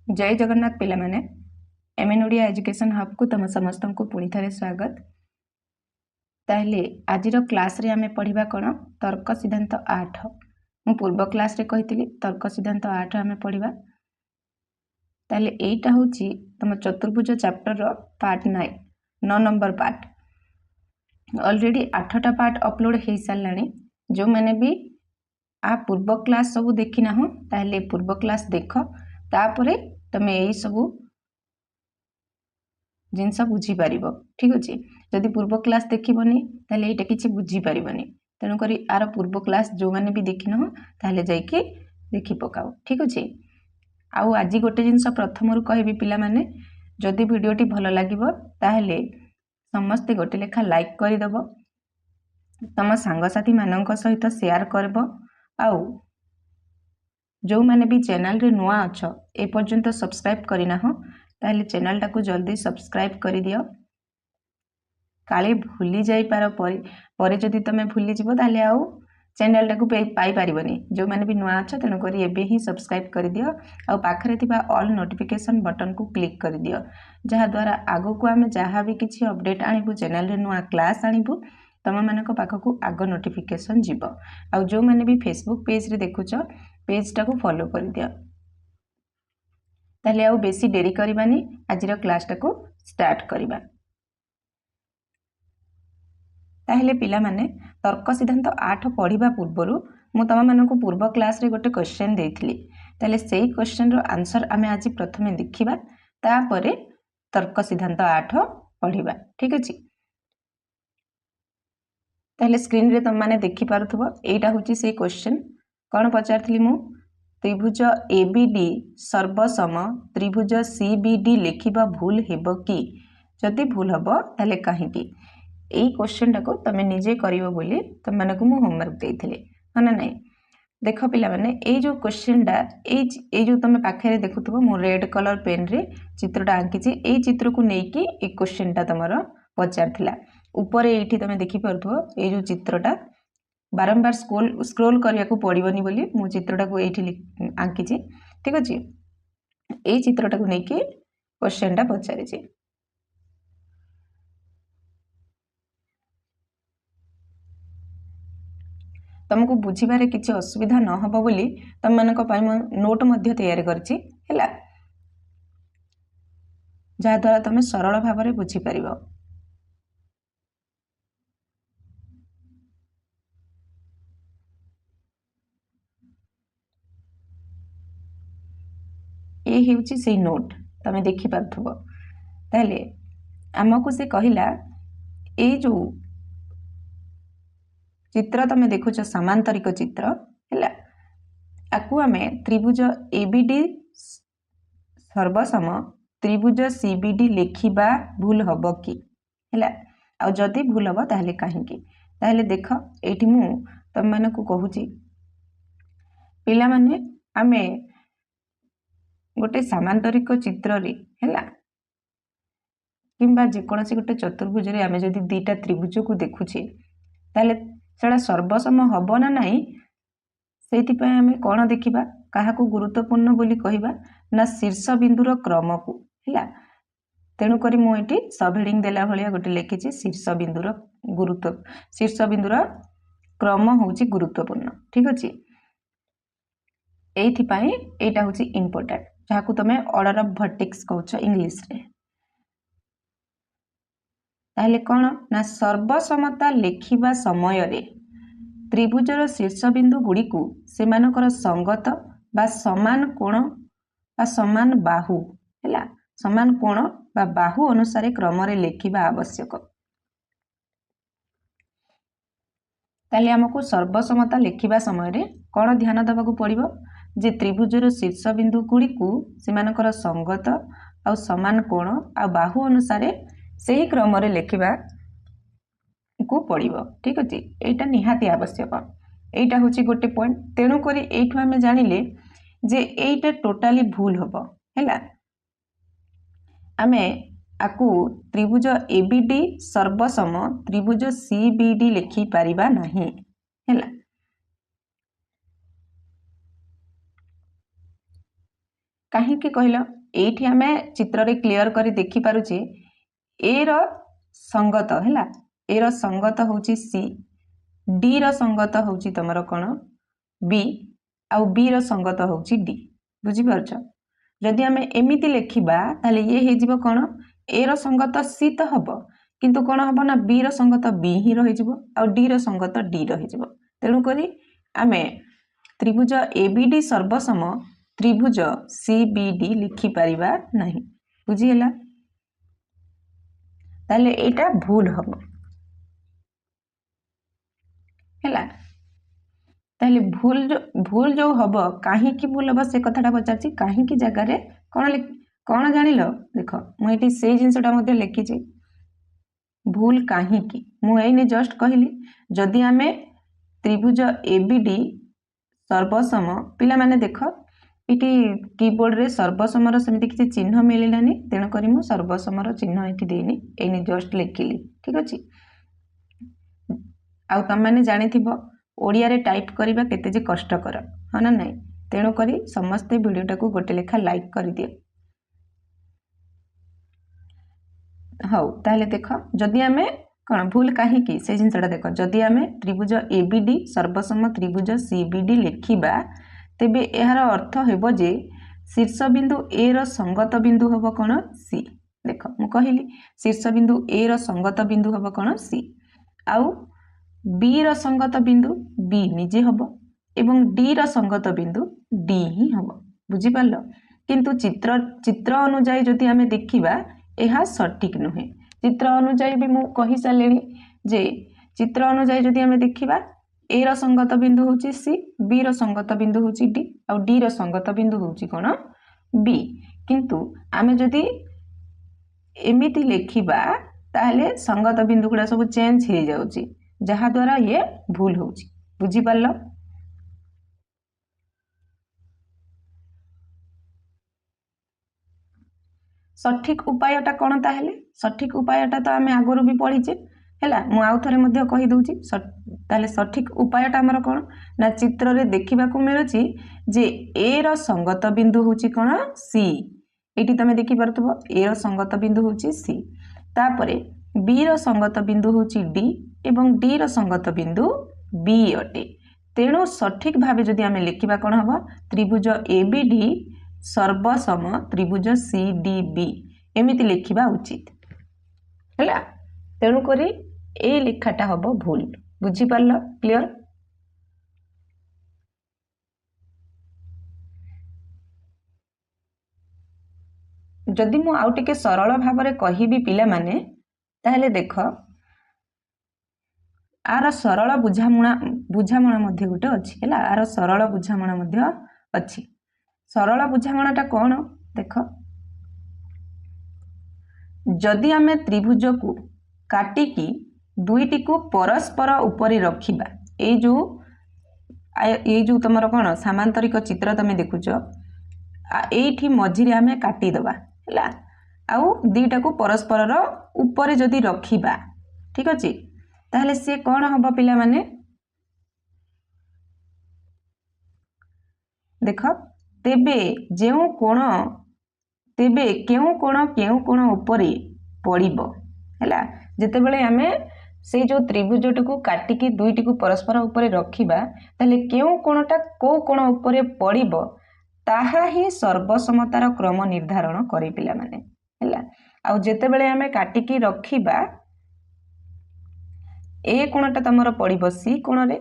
जय जगन्नाथ पिला माने एमएन ओडिया एजुकेशन हब को तुम समस्त को पुणी थे स्वागत। ताहले आज क्लास रे आमे पढ़िबा कोन तर्क सिद्धांत 8। मु पूर्व क्लास रे कहितली तर्क सिद्धांत 8 आमे पढ़िबा। ताहले एटा होची तुम चतुर्भुज चैप्टर रो पार्ट 9 नंबर पार्ट। ऑलरेडी 8टा पार्ट अपलोड हे सारलानी। जो मैंने भी आ पूर्व क्लास सब देखि ना हो ताहले पूर्व क्लास देखो तापरे तमे एई सबु जिनस बुझी पारिबो। ठीक अछि। जदि पूर्व क्लास देखिबनी ताहले एटा किछि बुझी पारिबनी। तेनु करी आर पूर्व क्लास जो माने भी देखि न हो ताहले जाई के देखि पकाओ। ठीक अछि। आउ आज गोटे जिनस प्रथम रु कहबी पिला माने जदि वीडियोटी भलो लागिबो ताहले समस्त गोटे लेखा लाइक करि दबो। तम सांगसाथी माननक सहित शेयर करबो। आउ जो माने भी चैनल रे नुआ अछ ए पर्यंत सब्सक्राइब करिना हो ताहले चैनल टाको जल्दी सब्सक्राइब करि दियो। काले भूली जाई पारो परे जदि तमे भूली जिवो ताहले आउ चैनल टाको पाई पारिबनी। जो माने भी नुआ अछ तनो करी एबे ही सब्सक्राइब करि दियो। आउ पाखरे थिबा ऑल नोटिफिकेशन बटन को क्लिक करि दियो। जहा द्वारा आगो को आमे जहा भी किछि अपडेट आनिबु चैनल रे नुआ क्लास आनिबु तम मानक पाखकू आगो नोटिफिकेशन जीवो। आउ जो माने भी फेसबुक पेज रे देखुछ पेज टाको फॉलो कर दियो। ताले आउ बेसी देरी करिबानी आजिर क्लास टाको स्टार्ट करिबा। ताहले पिला माने तर्क सिद्धांत 8 पढ़िबा पूर्वरु मु तम मानक पूर्व क्लास रे गोटे क्वेश्चन देइथिली। ताले सेही क्वेश्चन रो आंसर आमे आज प्रथमे देखिबा तापरे तर्क सिद्धांत 8 पढ़िबा। ठीक अछि। ताहले स्क्रीन रे तम माने देखि पारुथबो एटा होची से क्वेश्चन कोन पचारथिली मु त्रिभुज एबीडी सर्वसम त्रिभुज सीबीडी लेखिबा भूल हेबो कि जदि भूल हबो ताले काहेकि एई क्वेश्चन टाको तमे निजे करिवो बोली तम मानकु मु होमवर्क देइथिली हना नै। देखो पिला माने एई जो क्वेश्चन डा एई जो तमे पाखरे देखुथबो मु रेड कलर पेन रे चित्रटा आंकिछि। एई चित्र को नेकी ए क्वेश्चन टा तमरो पचारथिला। ऊपर एठी तमे देखि परथबो एई जो चित्रटा बारंबार स्क्रोल करिया को पड़िबनी बोली मु चित्रटा को एठी आंकिछि। ठीक अछि। एई चित्रटा को नेकी क्वेश्चन टा पचारिछि। तुमको बुझिबारे किछि असुविधा न हबो बोली तम मानक पय नोट मध्ये तयार करछि हैला जा द्वारा तमे सरल भाबरे बुझि परिबो। ए हेउची से नोट तमे देखि पाथबो। ताले हमकु से कहिला ए जो चित्र तमे देखुछ समांतरिक चित्र हैला आकु हमें त्रिभुज एबीडी सर्वसम त्रिभुज सीबीडी लेखिबा भूल हबो कि हैला आ जदी भूल हबो ताहले काहेकि। ताहले देखो एठी मु तम मानकु कहूची पिला माने हमें गोटे समांतरिक चित्र रे हैला किंबा जे कोनसी गोटे चतुर्भुज रे आमे जदी दीटा त्रिभुज को देखुची ताले सेडा सर्वसम हबो ना नाही सेति पय हमें कोन देखिबा काहाकू गुरुत्वपूर्ण बोली कहिबा ना शीर्ष बिंदुर क्रम को हैला। तेनु करी मु एठी सब हेडिंग देला भलिया गोटे लिखिची शीर्ष बिंदुर क्रम होउची गुरुत्वपूर्ण। ठीक अछि। एथि पय एटा होउची इंपोर्टेंट जाहाकू तमे ऑर्डर ऑफ वर्टेक्स कहउछ इंग्लिश रे। ताहले कोन ना सर्वसमता लेखिबा समय रे त्रिभुजर शीर्ष बिंदु गुडी को सेमानकर संगत बा समान कोण बा समान बाहु हैला समान कोण बा बाहु अनुसार क्रम रे लेखिबा आवश्यक। ताले हमकु सर्वसमता लेखिबा समय रे कोण ध्यान दबाकू पड़िबो जे त्रिभुजर शीर्ष बिंदु गुडी को सेमानकर संगत आ समान कोण आ बाहु अनुसार सेही क्रम रे लेखिबा को पड़िबो। ठीक अछि। एटा निहाती आवश्यक। एटा होची गोटे पॉइंट तेनु करी एठु हमें जानिले जे एटा टोटाली भूल हबो हैला हमें आकु त्रिभुज एबीडी सर्वसम त्रिभुज सीबीडी लेखि परिबा नाही हैला। काहे कि कहलो एठी आमे चित्र रे क्लियर करी देखि पारुचे ए रो संगत हैला ए रो संगत होची सी डी रो संगत होची तमरो कोन बी आउ बी रो संगत होची डी बुझी पारछ जदि आमे एमिति लेखिबा ताले ये हे जिवो कोन ए रो संगत सी तो हबो किंतु कोन हबो ना बी रो संगत बी ही रहि जिवो आउ डी रो संगत डी रहि जिवो तेनु करी आमे त्रिभुज एबीडी सर्वसम त्रिभुज सीबीडी लिखि परिबा नहीं बुझी हला ताले एटा भूल हबो हला ताले भूल जो हबो काहे की भूल हबो से कथाटा पचारची काहे की जगह रे कोन जानिलो देखो मु एटी से जिंसटा मध्ये लिखि जे भूल काहे की मु एने जस्ट कहली जदि आमे त्रिभुज एबीडी सर्वसम पिला माने देखो इटी कीबोर्ड रे सर्वसम रो समिति किछि चिन्ह मिलिलानी तेनो करी मु सर्वसम रो चिन्ह एठी देनी एने जस्ट लिखिली ठीक अछि आ तम माने जानिथिबो ओडिया रे टाइप करिबा केते जे कष्ट कर ह ना नै तेनो करी समस्त वीडियोटा को गोटे लेखा लाइक करि दियो हौ ताले देखो जदि आमे कोन भूल काहे की से जिंसटा देखो जदि आमे त्रिभुज एबीडी सर्वसम त्रिभुज सीबीडी लिखिबा तेबे एहार अर्थ हेबो जे शीर्ष बिंदु ए रो संगत बिंदु हबो कोन सी देखो मु कहिली शीर्ष बिंदु ए रो संगत बिंदु हबो कोन सी आउ बी रो संगत बिंदु बी निजे हबो एवं डी रो संगत बिंदु डी ही हबो बुझी पारलो किंतु चित्र अनुसार जदि आमे देखिबा एहा सटीक नुहे चित्र अनुसार भी मु कहि सालेनी जे चित्र अनुसार जदि आमे देखिबा ए रो संगत बिंदु होची सी बी रो संगत बिंदु होची डी और डी रो संगत बिंदु होची कोन बी किंतु आमे जदि एमिति लेखिबा ताहले संगत बिंदु गुडा सब चेंज हे जाउची जहा द्वारा ये भूल होची बुझी पारलो सठिक उपायटा कोन ताहले सठिक उपायटा तो आमे आगुरु भी पढिचे हैला मु आउ थरे मध्ये कहि दउची ताले सठिक उपायटा हमर कोन ना चित्र रे देखिबा को मिलुची जे ए रो संगत बिंदु होची कोन सी एटी तमे देखि परतबो ए रो संगत बिंदु होची सी तापरे बी रो संगत बिंदु होची डी एवं डी रो संगत बिंदु बी अटे तेणु सठिक भाबे जदि आमे लिखिबा कोन हबो त्रिभुज एबीडी सर्वसम त्रिभुज सीडीबी एमिति लिखिबा उचित हैला तेणु करी ए लिखाटा हबो भूल बुझी पारलो क्लियर जदि मु आउ टिके सरल भाबरे कहिबी पिला माने ताहले देखो आर सरल बुझामणा मध्ये गुटे अछि हैला आर सरल बुझामणा मध्ये अछि सरल बुझामणाटा कोन देखो जदि आमे त्रिभुज को काटी की दुईटी को परस्पर ऊपर रखिबा ए जो तमरो कोन समांतरिक चित्र तमे देखुचो एठी मझिरे आमे काटी दबा हैला आउ दुईटा को परस्पर रो ऊपर जदि रखिबा ठीक अछि ताहले से कोन हबो पिला माने देखो तेबे केउ कोण ऊपरे पड़िबो हैला जेते बेले आमे से जो त्रिभुजटी को काटिकी दुईटी को परस्पर ऊपर रखिबा ताले केउ कोणटा को कोण ऊपरे पड़िबो ताहा ही सर्वसमतार क्रम निर्धारण करि पिला माने हैला आ जेते बेले आमे काटिकी रखिबा ए कोणटा तमरो पड़िबो सी कोण रे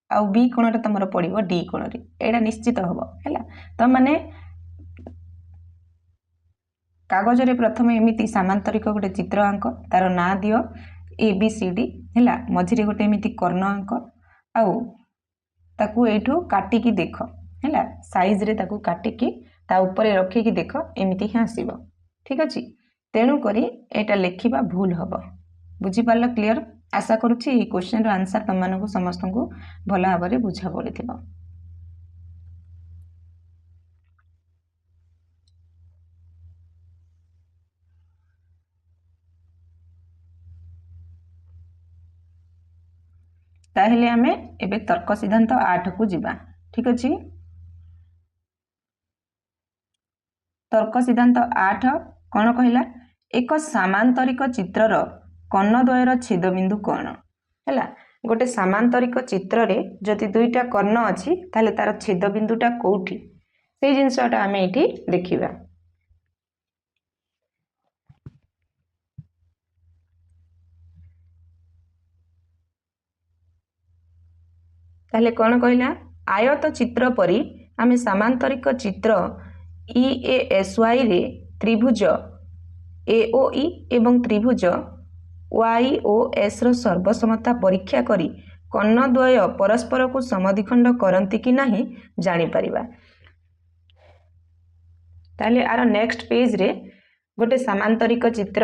आ बी कोणटा तमरो पड़िबो डी कोण रे एडा निश्चित हबो हैला त माने कागज रे प्रथम एमिति समांतरिक गोटे चित्र अंक तार ना दियो ए बी सी डी हैला मझिरे गोटे एमिति कर्ण अंक आउ ताकू एठू काटी की देखो हैला साइज रे ताकू काटी की ता ऊपर रखी की देखो एमिति ही आसीबो ठीक अछि तेणु करी एटा लेखिबा भूल हबो बुझी पारलो क्लियर आशा करूची ई क्वेश्चन रो आंसर तमानकु समस्तंकु भला भाबरे बुझा पड़िथिबो ताहेले आमे एबे तर्क सिद्धांत 8 को जिबा ठीक अछि। तर्क सिद्धांत 8 कौन कहला एक सामांतरिक चित्रर कर्णद्वयर छेदबिंदु कौन है गोटे सामांतरिक चित्र रे जदि दुईटा कर्ण अच्छी ताले तार छेदबिंदुटा कौटी से जिनसटा आम ये देखा ताले कौन कहला आयत चित्र परी आम सामांतरिक चित्र EASY रे त्रिभुज AOE एवं त्रिभुज YOS रो सर्वसमता परीक्षा करी कर्णद्वय परस्पर को समद्विखंड करती कि नहीं जानी परिबा। ताले आर नेक्स्ट पेज रे गोटे सामांतरिक चित्र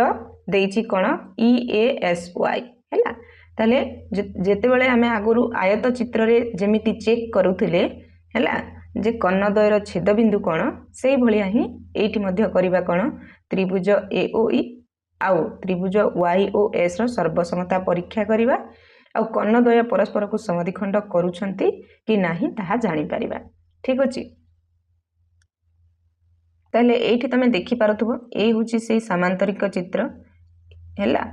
देइछि कोन EASY हैला ताले जेते बेले आमे आगुरु आयत चित्र रे जेमिति चेक करूथिले हैला जे कर्णद्वयर छेदबिंदु कोन सेही भलिया ही एठी मध्य करिबा कोन त्रिभुज AOE आउ त्रिभुज YOS रो सर्वसमता परीक्षा करिबा आउ कर्णद्वय परस्पर को समद्विखंड करूछंती कि नाही ताहा जानि परिबा। ठीक अछि ताले एठी तमे देखि पारुथबो ए होची से सामांतरिक चित्र हैला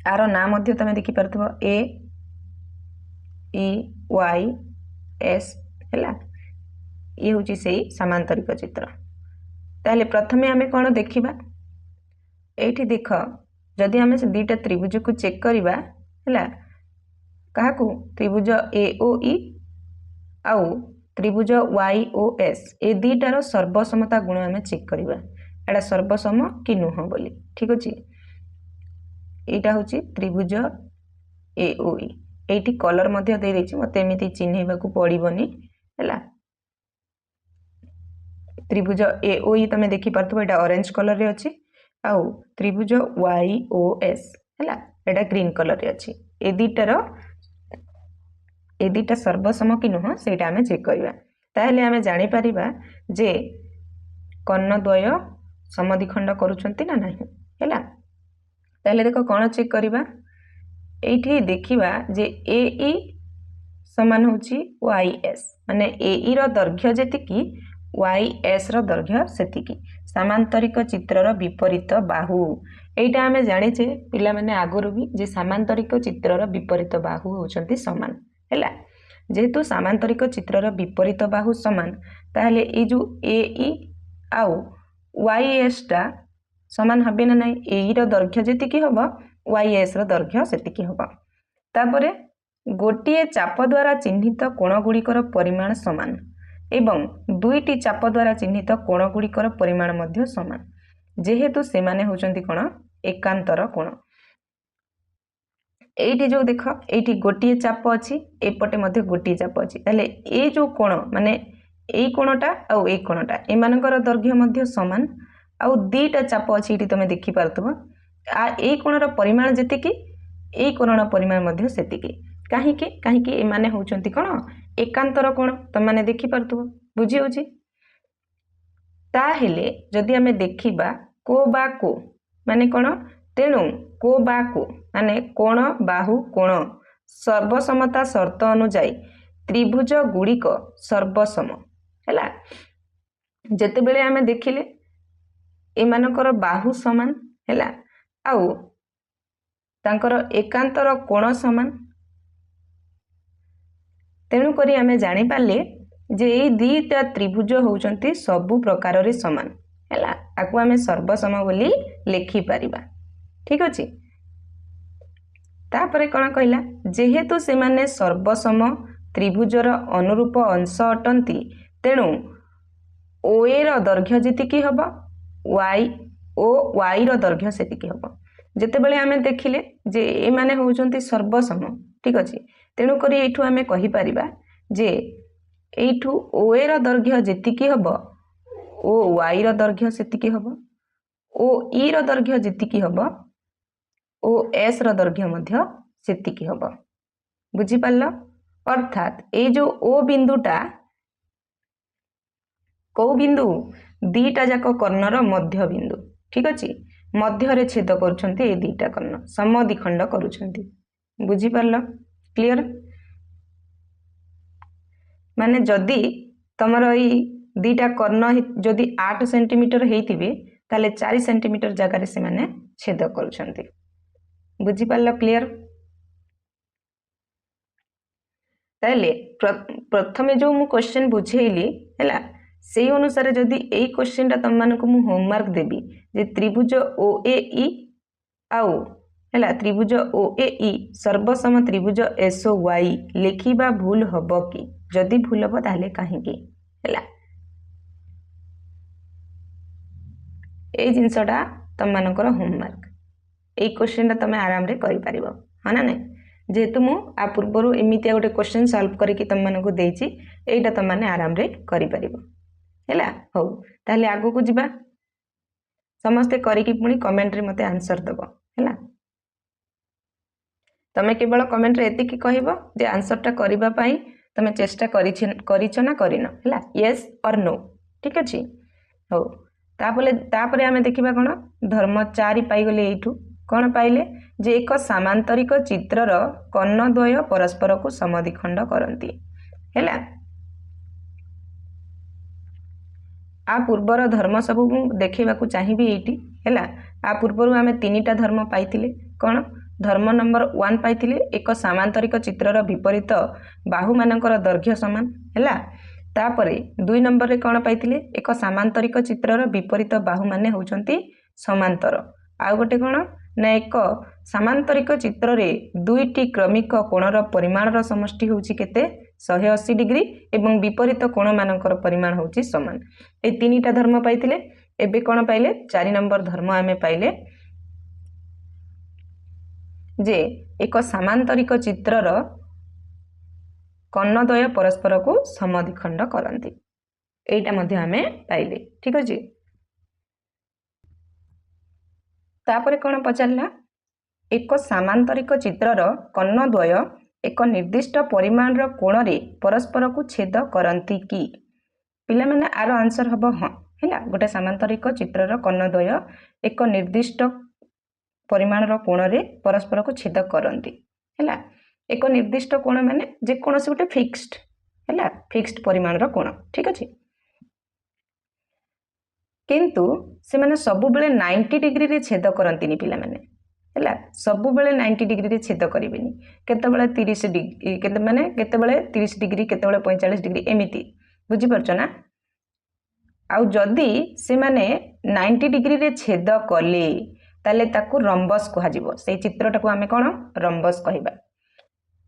आरो ना मध्य तमे देखि पारुथबो AEYS हैला ये होची से सामांतरिक चित्र। ताले प्रथमे आमे कोन देखिबा एठी देख जदि आमे से दुईटा त्रिभुज को चेक करिबा हैला काहाकू त्रिभुज AOE आउ त्रिभुज YOS ए दुईटार सर्वसमता गुण आमे चेक करिबा एटा सर्वसम कि नुह बोली। ठीक अछि एटा होची त्रिभुज AOE एठी कलर मध्य दे देछि मते एमिति चिन्हैबा को पड़िबनी हैला त्रिभुज AOE तमे देखि पारथबो एटा ऑरेंज कलर रे अछि आउ त्रिभुज YOS हैला एटा ग्रीन कलर रे अछि ए दुईटा सर्वसम कि नुह सेटा आमे चेक करिबा ताहेले आमे जानि परिबा जे कर्णद्वय समद्विखंड करूछंती ना नाही हैला ताहेले देखो कोन चेक करिबा एठी देखिबा जे AE समान होची YS माने AE रो दैर्घ्य जेतिकी YS रो दैर्घ्य सेतिकी सामांतरिक चित्रर विपरीत बाहु एटा आमे जानिचे पिला माने आगुरु भी जे सामांतरिक चित्रर विपरीत बाहु होचंती समान हैला जेहेतु सामांतरिक चित्रर विपरीत बाहु समान ताहले ए जो AE आउ YS टा समान हबे ना नाही AE रो दैर्घ्य जेतिकी हबो YS रो दैर्घ्य सेतिकी हबो तापरे गोटिए चाप द्वारा चिन्हित कोण गुड़िकर परिमाण समान एवं दुईटी चाप द्वारा चिन्हित कोण गुड़िकर परिमाण मध्य समान जेहेतु से माने होचंती कोण एकांतर कोण एठी जो देख एठी गोटिए चाप अछि एपटे मध्य गोटिए चाप अछि ताले ए जो कोण माने ए कोणटा आउ ए कोणटा ए मानकर दैर्घ्य मध्य समान आउ दुईटा चाप अछि एठी तमे देखि पारतबो आ ए कोणर परिमाण जेतिकी ए कोणर परिमाण मध्य सेतिकी काहीकि ए माने होचंती कोण एकांतर कोण त माने देखि पारतबो बुझी होची ताहेले जदि आमे देखिबा को बा को माने कोण तेणु को बा को माने कोण बाहु कोण सर्वसमता शर्त अनुसार त्रिभुज गुड़िक सर्वसम हैला जेते बेले आमे देखिले ए मानकर बाहु समान हैला आउ तांकर एकांतर कोण समान तेणु करी आमे जानि पाले जे ए दुईटा त्रिभुज होचंती सबु प्रकार रे समान हैला आकु आमे सर्वसम बोली लेखि परिबा। ठीक अछि तापरे कोन कहला जेहेतु से माने सर्वसम त्रिभुजर अनुरूप अंश अटंती तेणु OA रो दैर्घ्य जेतिकी हबो Y रो दैर्घ्य सेतिकी हबो जेते बेले आमे देखिले जे ए माने होचंती सर्वसम। ठीक अछि तेणु करी एठू आमे कहि परिबा जे एठू OA रो दैर्घ्य जेतिकी हबो OY रो दैर्घ्य सेतिकी हबो OE रो दैर्घ्य जेतिकी हबो OS रो दैर्घ्य मध्य सेतिकी हबो बुझी पाल्लो अर्थात ए जो O बिंदुटा को बिंदु दीटा जाक कर्णर मध्य बिंदु। ठीक अछि मध्य रे छेद करूछंती ए दीटा कर्ण समद्विखंड करूछंती बुझीपार क्लियर माने जदि तुमर यही दीटा कर्ण जदि 8 सेंटीमीटर होइतिबे ताले 4 सेंटीमीटर जगह से माने छेद करूछंती बुझीपार क्लियर ताले प्रथमे जो मु क्वेश्चन बुझेइली हैला से अनुसार जदि एई क्वेश्चन तुम मानक मु होमवर्क देबी जे त्रिभुज OAE आउ हैला त्रिभुज OAE सर्वसम त्रिभुज SOY लिखिबा भूल हबो कि जदि भूल हबो ताले काहे कि हैला ए जिंसटा तुम मानकर होमवर्क ए क्वेश्चन तुम आराम रे करि परिबो हा ना नै जेहेतु मु आ पूर्व एमितिया गोटे क्वेश्चन सॉल्व करके तुम मानक देइछि एटा तुम माने आराम रे करि परिबो हैला हो ताले आगो को जिबा समस्ते करके पुणी कमेंट रे मते आंसर दबो हैला तमे केवल कमेंट रे एति की कहबो जे आंसर टा करिबा पई तमे चेष्टा करिछ ना करिनो हैला यस और नो ठीक अछि हो तापरे आमे देखिबा कोन धर्म 4 पाई गले एठू कोन पाइले जे एक समांतरिक चित्रर कर्णद्वय परस्पर को समद्विखंड करंती हैला आ पूर्वर धर्म सब देखिबा को चाहिबी एठी हैला आ पूर्वर आमे तीनटा धर्म पाइथिले कोन धर्म नंबर 1 पाइथिले एक समांतरिक चित्रर विपरीत बाहु मानकर दैर्घ्य समान हैला तापरे 2 नंबर रे कोन पाइथिले एक समांतरिक चित्रर विपरीत बाहु माने होचंती समांतर आ गोटे कोन ना एक समांतरिक चित्र रे दुईटी क्रमिक कोणर परिमाणर समष्टि होउची केते 180 डिग्री एवं विपरीत कोण मानकर परिमाण होउची समान ए तीनटा धर्म पाइथिले एबे कोन पाइले 4 नंबर धर्म आमे पाइले जे एक समांतरिक चित्रर कर्णद्वय परस्पर को समद्विखंड करंती एटा मध्ये आमे पाइले ठीक अछि तापरे कोन पचारला एक समांतरिक चित्रर कर्णद्वय एक निर्दिष्ट परिमाणर कोण रे परस्पर को छेद करंती की पिला माने आरो आंसर हबो हां हैला गोटे समांतरिक चित्रर कर्णद्वय एक निर्दिष्ट परिमाणर कोण रे परस्पर को छेद करंती हैला एक निर्दिष्ट कोण माने जे कोनसे गोटे फिक्स्ड हैला फिक्स्ड परिमाणर कोण ठीक अछि किंतु से माने सब बेले 90 डिग्री रे छेद करंतीनी पिला माने हैला सब बेले 90 डिग्री रे छेद करिवेनी केते बेले 30 डिग्री केते माने केते बेले 30 डिग्री केते बेले 45 डिग्री एमिति बुझी परछ ना आउ जदी से माने 90 डिग्री रे छेद कले ताले ताकू रम्बस कहा जिवो से चित्रटा को हमें कोन रम्बस कहिबा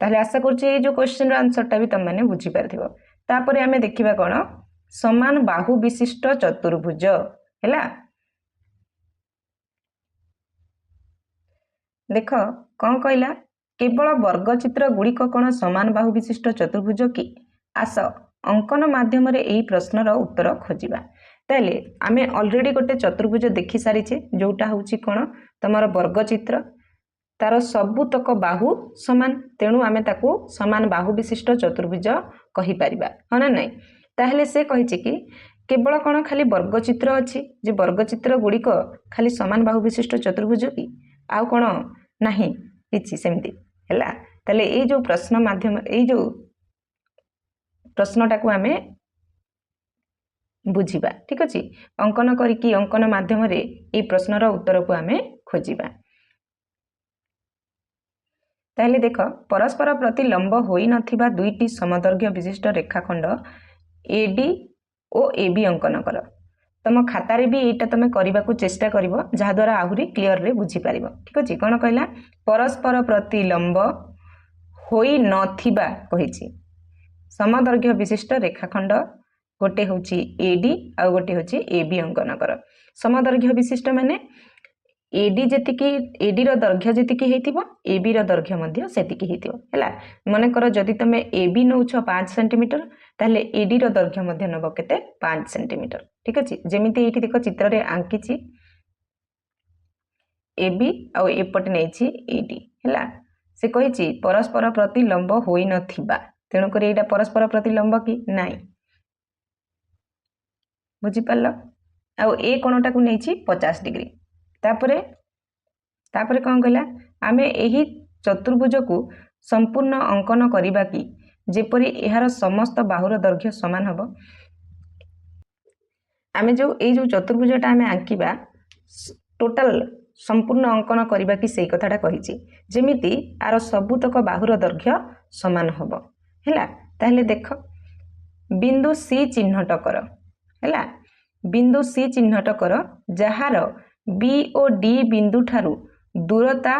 ताले आशा करछि ए जो क्वेश्चन रो आंसर टा भी तुम माने बुझी परथिबो तापरे हमें देखिबा कोन समान बाहु विशिष्ट चतुर्भुज हैला देख कौन कहला केवल वर्गचित्र गुड़िक कौन समान बाहु विशिष्ट चतुर्भुज कि आस अंकन माध्यम रे एही प्रश्नर उत्तर खोजिबा ताले आमे ऑलरेडी गोटे चतुर्भुज देखि सारिछे जोटा होउची कोन तमर वर्गचित्र तार सबुतक बाहु समान तेणु आमे ताकू समान बाहु विशिष्ट चतुर्भुज कहि परिबा हना नै ताहले से कहिछि कि केवल कौन खाली वर्गचित्र अच्छी जे वर्गचित्र गुड़िक खाली समान बाहु विशिष्ट चतुर्भुज कि आउ कौन नहीं किछि सेमती हैला ताले ए जो प्रश्न माध्यम ए जो प्रश्नटा को आमे बुझिबा ठीक अछि अंकन करिकि अंकन माध्यम रे ए प्रश्नर उत्तर को आमे खोजिबा ताहले देख परस्पर प्रति लंब होई नथिबा दुईटी समदैर्घ्य विशिष्ट रेखाखंड AD और AB अंकन कर तुम खातारे भी एटा तुम करबा को चेष्टा करिवो जहा द्वारा आहुरी क्लियर रे बुझी पारिबो ठीक अछि कोन कहला परस्पर प्रति लंब होई नथिबा कहिछि समदैर्घ्य विशिष्ट रेखाखंड गोटे होछि AD आ गोटे होछि AB अंकन कर समदैर्घ्य विशिष्ट माने AD जेतिकी AD रो दैर्घ्य जेतिकी हेतिबो AB रो दैर्घ्य मध्ये सेतिकी हेतिबो हैला माने कर जदि तमे AB नउछ 5 सेंटीमीटर ताले AD रो दैर्घ्य मध्ये नबो केते 5 सेंटीमीटर ठीक अछि जेमिति एठी देखो चित्र रे आंकिछि AB आ एपटे नेछि AD हैला से कहिछि परस्पर प्रति लंब होई नथिबा तेणु करी एटा परस्पर प्रति लंब कि नाही बुझी पाल्लो आ ए कोणटा को नेछि 50 डिग्री तापरे कौन कहला आमे एही चतुर्भुज को संपूर्ण अंकन करबा कि जेपरि एहार समस्त बाहुर दैर्घ्य समान हबो। आमे जो ए जो चतुर्भुजटा आमे आंकिबा टोटल संपूर्ण अंकन करबा कि सेई कथाटा कहिछि जेमिति आर सबुतक बाहुर दैर्घ्य समान हबो हैला। ताहले देख बिंदु सी चिन्हट कर हैला, बिंदु सी चिन्हट कर जहार बी ओ डी बिंदु ठारू दूरता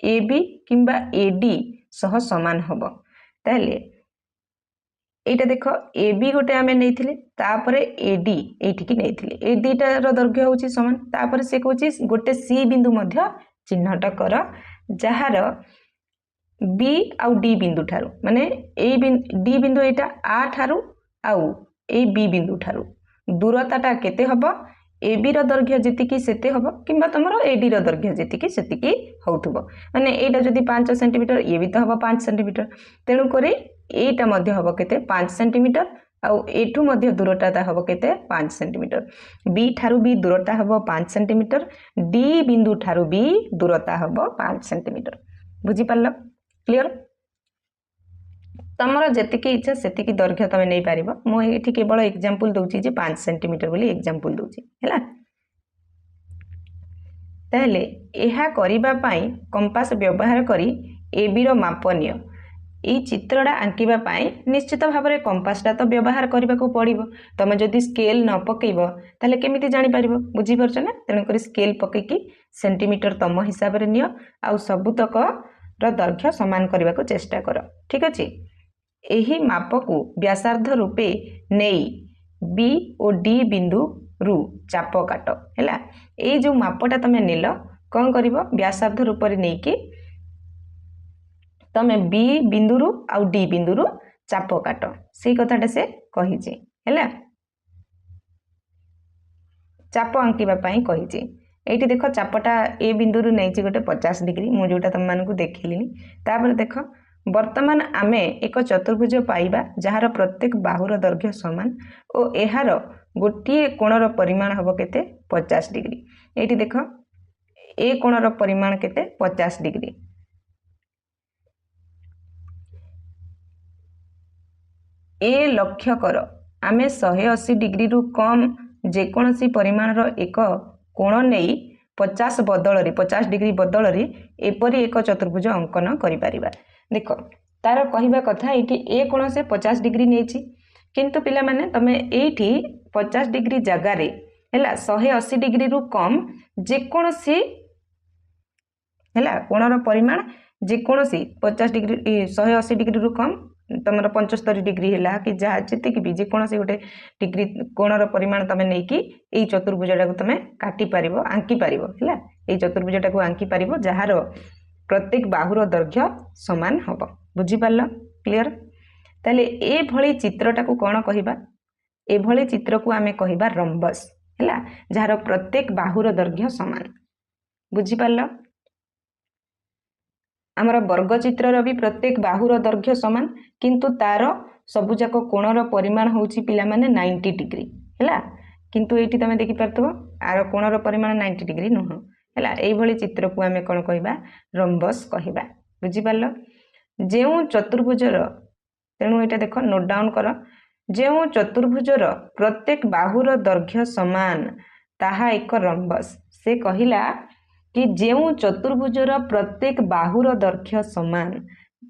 ए बी किंबा ए डी सह समान हबो। ताहले एटा देख ए बी गोटे आमे नैथिले तापरे ए डी एठिकी नैथिले ए दुईटार दैर्घ्य होची समान। तापरे से कहूची गोटे सी बिंदु मध्य चिन्हट कर जहार बी आउ डी बिंदु ठारू माने ए डी बिंदु एटा आ ठारू आउ ए बी बिंदु ठारू दूरताटा केते हबो ए बी रो दैर्घ्य जेतिकी सेते हबो किंबा तमरो ए डी रो दैर्घ्य जेतिकी सेतिकी होउथबो। माने एटा जदी 5 सेंटीमीटर ये भी तो हबो 5 सेंटीमीटर तेणु करी एटा मध्य हबो केते 5 सेंटीमीटर आउ एठू मध्य दूरता हबो केते 5 सेंटीमीटर। बी ठारू बी दूरता हबो 5 सेंटीमीटर, डी बिंदु ठारू बी दूरता हबो 5 सेंटीमीटर। बुझी पारलो? क्लियर? तमरो जेतिकी इच्छा सेतिकी दैर्घ्य तमे नै पारिबो। मो एठी केवल एग्जांपल दउची जे 5 सेंटीमीटर बोली एग्जांपल दउची हैला। ताहले एहा करिबा पई कंपास व्यवहार करी ए बी रो माप नियो। ई चित्रटा आंकिबा पई निश्चित भाबरे कंपासटा तो व्यवहार करबा को पड़िबो। तमे जदी स्केल न पकेइबो ताले केमिति जानि पारिबो? बुझी परछ ना? तेणु करी स्केल पकेकी सेंटीमीटर तम हिसाब रे नियो आ सबुतक रो दैर्घ्य समान करबा को चेष्टा करो। ठीक अछि? एही माप को व्यासार्ध रूपे नेई बी ओ डी बिंदु रु चाप काट हैला। ए जो मापटा तमे नेलो कोन करिवो व्यासार्ध रूप रे नेई कि तमे बी बिंदु रु आउ डी बिंदु रु चाप काट से कथाटा से कहिछि हैला। चाप आंकिबा पई कहिछि एठी देखो चापटा ए बिंदु रु नेछि गोटे 50 डिग्री मु जोटा तम मानकु देखिलिनी। तापर देखो वर्तमान आमे एक चतुर्भुज पाइबा जहार प्रत्येक बाहुर दैर्घ्य समान और एहार गोटे कोणर परिमाण हबो केते 50 डिग्री। एठी देखो ए कोणर परिमाण केते 50 डिग्री। ए लक्ष्य कर आमे 180 डिग्री रु कम जेकोनसी परिमाण रो एक कोण नेई 50 बदल रे 50 डिग्री बदल रे एपरी एक चतुर्भुज अंकन करि परिबा। देखो तार कहिबा कथा एठी ए कोण से 50 डिग्री नेछि किंतु पिला माने तमे एठी 50 डिग्री जगह रे हैला 180 डिग्री रु कम जेकोनसी हैला कोणर परिमाण जेकोनसी 50 डिग्री 180 डिग्री रु कम तमर 75 डिग्री हैला कि जा जति कि भी जेकोनसी गोटे डिग्री कोणर परिमाण तमे नै कि एई चतुर्भुजटा को तमे काटी पारिबो आंकी पारिबो हैला। एई चतुर्भुजटा को आंकी पारिबो जहार प्रत्येक बाहुर दैर्घ्य समान हबो। बुझी पारलो? क्लियर? ताले ए भली चित्रटा को कोन कहिबा? ए भली चित्र को आमे कहिबा रम्बस हैला जहार प्रत्येक बाहुर दैर्घ्य समान। बुझी पारलो? आमर वर्ग चित्र रो भी प्रत्येक बाहुर दैर्घ्य समान किंतु तार सबु जाक कोणर परिमाण होउची पिला माने 90 डिग्री हैला। किंतु एठी तमे देखि परतबो आर कोणर परिमाण 90 डिग्री नहो हैला। एई भली चित्र को आमे कोन कहिबा? रम्बस कहिबा। बुझी पारलो? जेउ चतुर्भुजर तेणु एटा देखो नोट डाउन कर जेउ चतुर्भुजर प्रत्येक बाहुर दैर्घ्य समान ताहा एक रम्बस। से कहिला कि जेउ चतुर्भुजर प्रत्येक बाहुर दैर्घ्य समान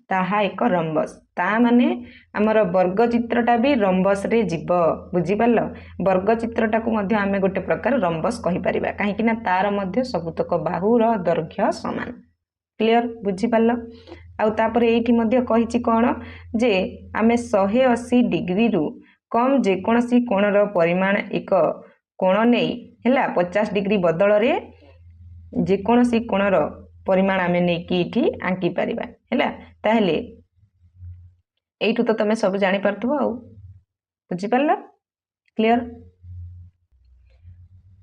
ताहा एक रम्बस। ता माने हमर वर्ग चित्रटा भी रम्बस रे जीव। बुझी पारलो? वर्ग चित्रटा को मध्य आमे गोटे प्रकार रम्बस कहि परिबा काहे कि ना तार मध्य सबुतक बाहुर दैर्घ्य समान। क्लियर? बुझी पारलो? आउ तापरे एठी मध्य कहिछि कोन जे आमे 180 डिग्री रु कम जेकोनसी कोणर परिमाण एक कोण नै हैला 50 डिग्री बदल रे जेकोनसी कोणर परिमाण आमे नै कि एठी आंकी परिबा हैला। ताहले एठू तो तमे सब जानि परथबो आउ। बुझी पारलो? क्लियर?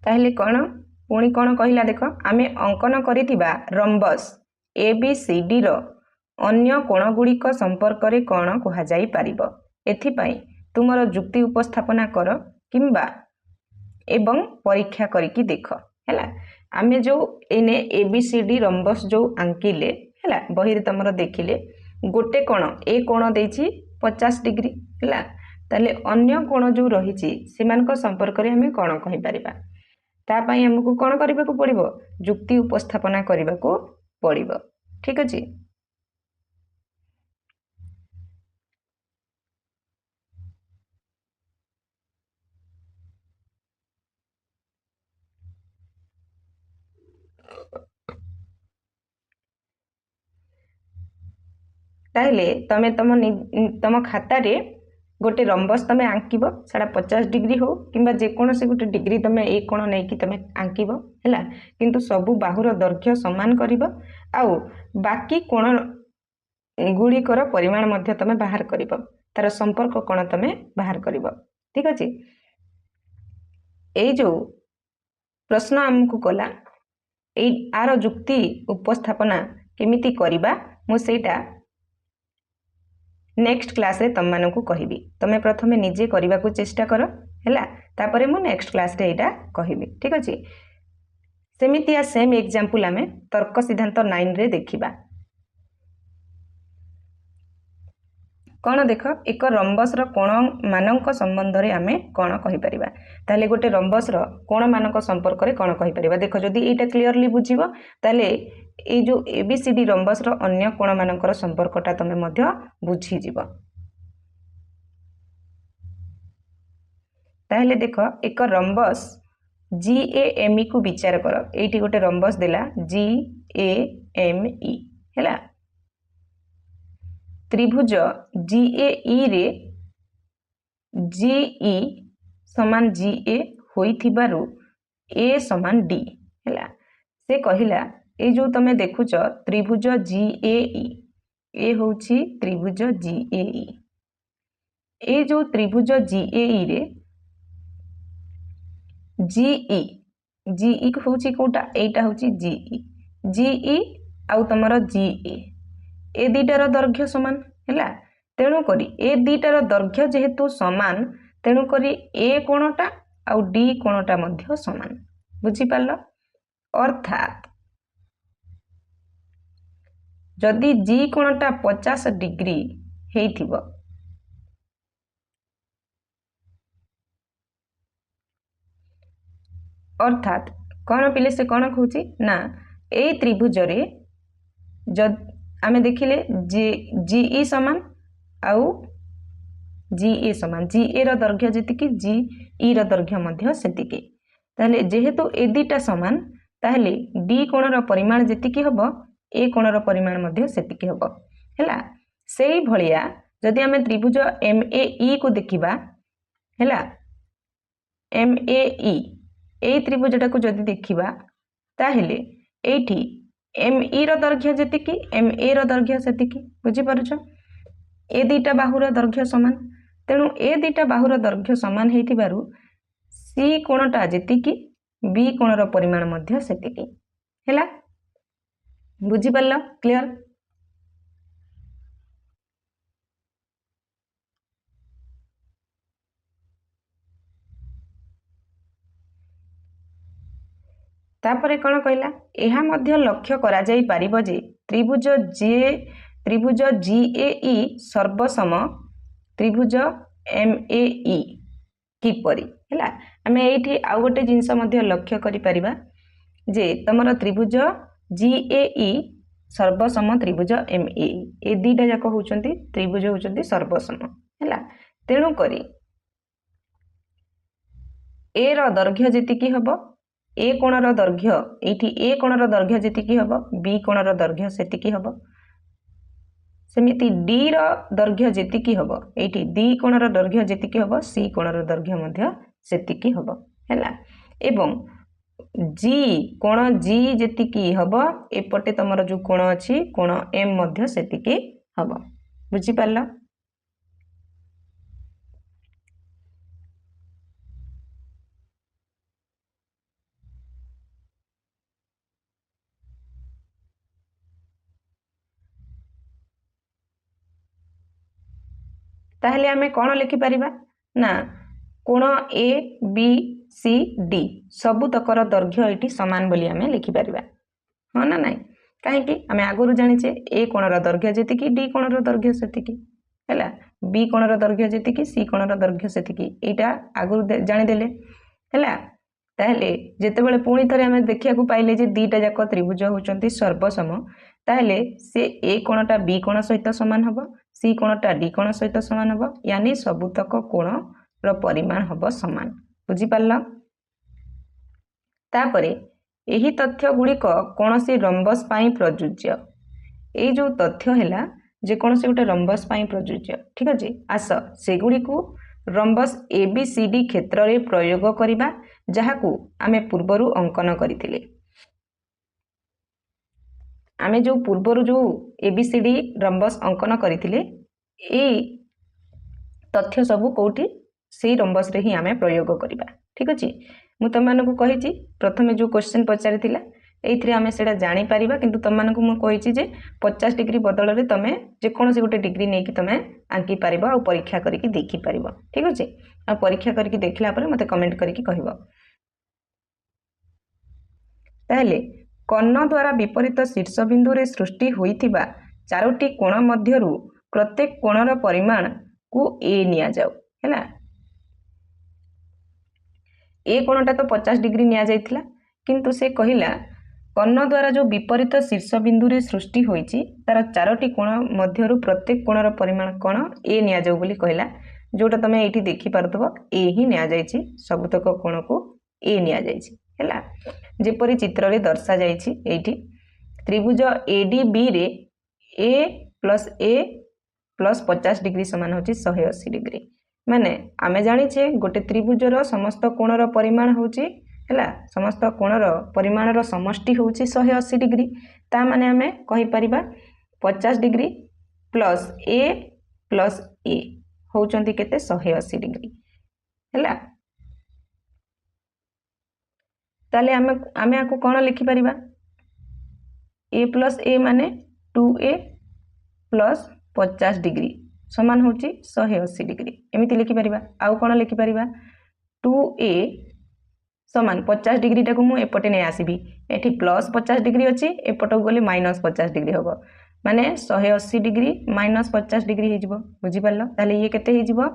ताहले कोन पुणी कोन कहिला देखो आमे अंकन करिथिबा rhombus A B C D रो अन्य कोण गुड़िक संपर्क रे कोण कहा जाई पारिबो। एथि पई तुमरो जुक्ति उपस्थापना कर किंबा एवं परीक्षा करिकी देख हैला। आमे जो एने A B C D rhombus जो आंकिले है बही तुम देखिले गोटे कोण ए कोण देछि 50 डिग्री है ताले अन्य कोण जो रही संपर्क में आम कौन कहीपर तापाई आमको कौन करने को पड़ो जुक्ति उपस्थापना करने को पड़ो ठीक अच्छे। ताहले तमे तम खाता रे गोटे रंबस तमे आंकिब साडा 50 डिग्री हो किंबा जेकोसी गोटे डिग्री तमे एक कोण नहीं कि तमे आंकिब हैला किंतु सबु बाहुर दैर्घ्य समान करिब आउ बाकी कोण गुड़िकर परिमाण मध्य तमे बाहर करिब तार संपर्क कोण तमे बाहर करिब ठीक अछि। ए जो प्रश्न हमकु कला ए आर जुक्ति उपस्थापना केमिति करिबा मु सेटा नेक्स्ट क्लास रे तम मानकु कहिबी तमे प्रथमे निजे करबा को चेष्टा करो हैला तापरे मु नेक्स्ट क्लास रे एटा कहिबी ठीक अछि। सेमितिया सेम एग्जांपल आमे तर्क सिद्धांत 9 रे देखिबा कौन देख एक रंबस कोण मानक संबंध रे आमे कौन कहि परिबा ताले गोटे रंबस कोण मानक संपर्क रे कौन कहि परिबा देख जदी एटा क्लियरली बुझिबो ताले ए जो एबीसीडी रंबस अन्य कोण मानकर संपर्कटा तमे मध्य बुझी जीव। ताहले देख एक रंबस जीएएमई को विचार कर एटी गोटे रंबस देला जीएएमई हैला त्रिभुज जीएई रे जीई समान जीए होइथिबारु ए समान डी हैला से कहिला ए जो तमे देखुच त्रिभुज जीएई ए होउछि त्रिभुज जीएई ए जो त्रिभुज जीएई रे जीई जीई होउछि कोटा एटा होउछि जीई जीई आउ तमरो जीए ए दीटार दैर्घ्य समान हैला तेणु करी ए दीटार दैर्घ्य जेहेतु समान तेणु करी ए कोणटा आउ डी कोणटा मध्य समान बुझी पारलो अर्थात जदि जी कोणटा 50 डिग्री हेइथिबो अर्थात कौन पिले से कौन कहूची ना ए त्रिभुज रे जद आमे देखिले जीई समान आउ जीए समान जीए रो दैर्घ्य जेतिकी जीई रो दैर्घ्य मध्य सेतिकी ताले जेहेतु ए दीटा समान ताहले डी कोण रो परिमाण जेतिकी हबो ए कोण रो परिमाण मध्य सेतिकी हबो हैला सेही भलिया जदि आमे त्रिभुज एमएई को देखिबा हैला एमएई ए त्रिभुजटा को जदि देखिबा ताहले एठी एमई रो दैर्घ्य जेतिकी एमए रो दैर्घ्य सेतिकी बुझी पारुछ ए दीटा बाहुर दैर्घ्य समान तेणु ए दीटा बाहुर दैर्घ्य समान हेतिबारु सी कोणटा जेतिकी बी कोण रो परिमाण मध्य सेतिकी हैला बुझी पारलो क्लियर। तापरे कौन कहला एहा मध्य लक्ष्य करा जाई पारिबो जे त्रिभुज जीएई सर्वसम त्रिभुज एमएई किपरि हैला आमे एठी आउ गोटे जिंस मध्य लक्ष्य करि परिबा जे तमरो त्रिभुज जीएई सर्वसम त्रिभुज एमएई ए दीटा जाक होउचंती त्रिभुज होउचंती सर्वसम हैला तेणु करी ए रो दैर्घ्य जेतिकी हबो ए कोणर दैर्घ्य एठी ए कोणर दैर्घ्य जेतिकी हबो बी कोणर दैर्घ्य सेतिकी हबो सेमिति डी रो दैर्घ्य जेतिकी हबो एठी डी कोणर दैर्घ्य जेतिकी हबो सी कोणर दैर्घ्य मध्य सेतिकी हबो हैला एवं जी कोण जी जेतिकी हबो एपटे तमरो जो कोण अछि कोण एम मध्य सेतिकी हबो बुझी पारलो। ताहले आमे कौन लिखि परिबा ना कोण ए बी सी डी सबु तकर दैर्घ्य एटी समान बोली आमे लिखि परिबा हाँ ना नहीं कहीं आम आगुरी जाने ए कोणर दैर्घ्य जी डी कोणर दैर्घ्य से है बी कोणर दैर्घ्य जी सी कोणर दैर्घ्य से यहाँ आगुरी जानीदे है ताहले जितेबाला पुणी थे आम देखा पाइले जे दीटा जाक त्रिभुज होती सर्वसम ताहले से ए कोणटा बी कोण सहित सामान हम सी कोणटा डी कोण सहित सामान हम यानी सबुतक कोण परिमाण हम सामान बुझीपार तापरे यही तथ्य गुड़िक कौन सी रंबस पाई प्रযোज्य ये जो तथ्य है जे कौन से गोटे रंबस पाई प्रযোज्य ठीक अच्छे आस से गुड़ी को रंबस एबीसीडी क्षेत्र में प्रयोग करवा जहाकू आमे पूर्वरु अंकन करथिले आमे जो पूर्वरु जो एबीसीडी रंबस अंकन करथिले ए तथ्य सबू कोठी से रंबस रे ही आमे प्रयोग करवा ठीक अच्छे मु तुम मानक कही प्रथमे जो क्वेश्चन पचारि ये आम से जानी पारिबा किंतु तुम मानक मु कही जे 50 डिग्री बदल रे तमे जेकोसी गोटे डिग्री नहीं कि तमे आंकी पारिबा और परीक्षा करके देखि पारिबा ठीक अच्छे आ परीक्षा करके देखला पर मते कमेंट करके कहबो ताहले कर्ण द्वारा विपरीत शीर्ष बिंदु रे सृष्टि होइथिबा चारोटी कोण मध्यरु प्रत्येक कोणर परिमाण को ए निया जाऊ हैला ए कोणटा तो 50 डिग्री निया जाइथिला किंतु से कहिला कर्ण द्वारा जो विपरीत शीर्ष बिंदु रे सृष्टि होइछि तार चारोटी कोण मध्यरु प्रत्येक कोणर परिमाण कोण ए निया जाऊ बोली कहिला जोटा तमे एठी देखि पारथबो ए ही निया जाइछि सबुतक कोण को ए निया जाइछि हैला जेपरि चित्र रे दर्शा जाइछि एठी त्रिभुज एडीबी रे ए प्लस 50 डिग्री समान होछि 180 डिग्री माने आमे जानि छे गोटे त्रिभुजर समस्त कोणर परिमाण होछि हैला समस्त कोणर परिमाणर समष्टि होछि 180 डिग्री ता माने आमे कहि परिबा 50 डिग्री प्लस ए होउचंती केते 180 डिग्री हैला ताले आमे आको कोन लिखि परिबा ए प्लस ए माने 2a प्लस 50 डिग्री समान होची 180 डिग्री एमिति लिखि परिबा आउ कोन लिखि परिबा 2a समान 50 डिग्री टाको मु एपटे नै आसीबी एठी प्लस 50 डिग्री अछि एपटो गले माइनस 50 डिग्री होबो माने 180 डिग्री माइनस 50 डिग्री हे जिवो बुझि पारलो ताले ये केते हे जिवो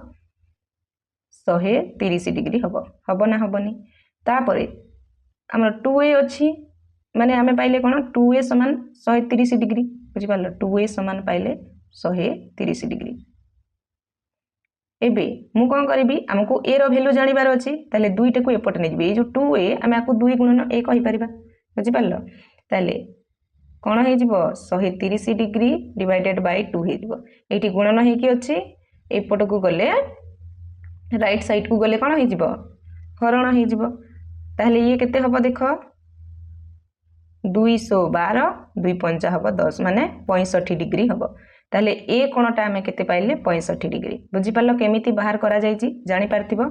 130 डिग्री होबो ना होबनी तापरे हमर 2a अछि माने आमे पाइले कोन 2a समान 130 डिग्री बुझि पारलो 2a समान पाइले 130 डिग्री एबे मु कोन करबी हमको a रो वैल्यू जानिबार अछि ताले दुईटा को एपट नै दिबे ए जो 2a आमे आको 2 गुणन a कहि परिबा बुझि पारलो ताले कोन हे जिवो 130 डिग्री डिवाइडेड बाय 2 हे जिवो एठी गुणन हे कि अछि एपट को गले राइट साइड को गले कोन हे जिवो हरण हे जिवो ताले ये केते हबो देखो 212 2 5 हबो 10 माने 65 डिग्री हबो ताले ए कोणटा आमे केते पाइले 65 डिग्री बुझि पारलो केमिति बाहर करा जायछि जानि पारथिबो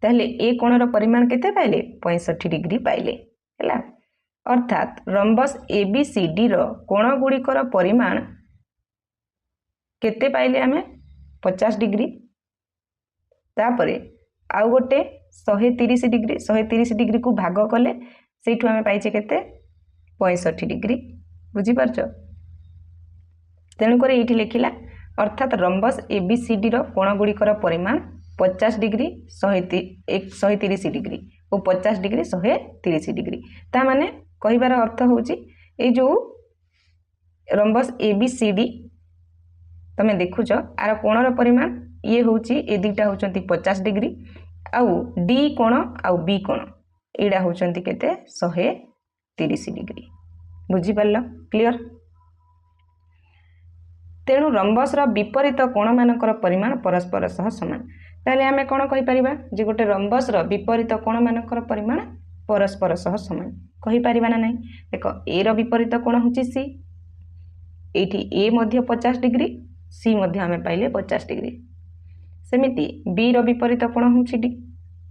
ताले ए कोणर परिमाण केते पाइले 65 डिग्री पाइले हैला अर्थात रंबस एबीसीडी रो कोण गुड़िकर परिमाण केते पाइले आमे 50 डिग्री तापरे आउ गोटे 130 डिग्री को भाग कले सेठू आमे पाइछे केते 65 डिग्री बुझी पारछो तेणु करे एठी लिखिला अर्थात रंबस एबीसीडी रो कोण गुड़िकर परिमाण 50 डिग्री 130 डिग्री और 50 डिग्री 130 डिग्री ता माने कहिबार अर्थ होउची ए जो रंबस एबीसीडी तमे देखुछ आर कोणर परिमाण ये होउची ए दुईटा होचंती 50 डिग्री आउ डी कोण आउ बी कोण एडा होचंती केते 130 डिग्री बुझी पारलो क्लियर तेणु रंबस रो विपरीत कोण मानकर परिमाण परस्पर सह समान ताले आमे कोन कहि परिबा जे गोटे रंबस रो विपरीत कोण मानकर परिमाण परस्पर सह समान कहि परिबा ना नहीं देखो ए रो विपरीत कोण होची सी एठी ए मध्य 50 डिग्री सी मध्य आमे पाइले 50 डिग्री सेमिति बी रो विपरीत कोण होची डी